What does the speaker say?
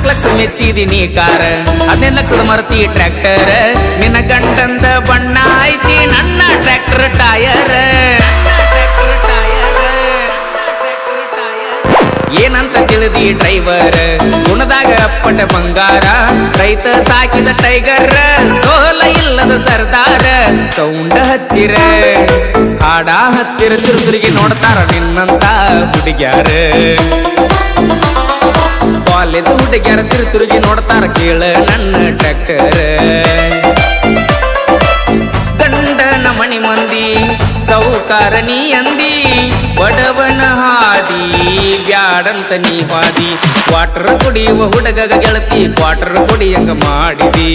ಲಕ್ಷ ಮೆಚ್ಚಿದೀನಿ ಕಾರ 15 ಲಕ್ಷದ ಮರತಿ ಟ್ರ್ಯಾಕ್ಟರ್ ನಿನ್ನ ಗಂಡಂದ ಬಣ್ಣ ಐತಿ ನನ್ನ ಟ್ರ್ಯಾಕ್ಟರ್ ಟಯರ್ ಏನಂತ ತಿಳಿದಿ ಡ್ರೈವರ್ ಗುಣದಾಗ ಅಪ್ಪಟ ಬಂಗಾರ ರೈತ ಸಾಕಿದ ಟೈಗರ್ ಸೋಲ ಇಲ್ಲದ ಸರ್ದಾರ ಸೌಂಡ ಹಚ್ಚಿರ ಹಾಡ ಹಚ್ಚಿರ ತಿರುತಿರುಗಿ ನೋಡ್ತಾರ ನಿನ್ನಂತ ಹುಡುಗ್ಯಾರ ಕಾಲೇಜ್ ಹುಡುಗ್ಯಾರ ತಿರುತಿರುಗಿ ನೋಡ್ತಾರ ಕೇಳ ನನ್ನ ಟ್ರ್ಯಾಕ್ಟರ್ ಗಂಡನ ಮಣಿ ಮಂದಿ ಸೌಕಾರ ನೀ ಅಂದಿ ಬಡವನ ಹಾದಿ ಬ್ಯಾಡಂತ ನೀ ವಾದಿ ಕ್ವಾರ್ಟರ್ ಕುಡಿಯುವ ಹುಡುಗ ಗೆಳತಿ ಕ್ವಾರ್ಟರ್ ಕುಡಿಯಂಗ ಮಾಡಿದಿ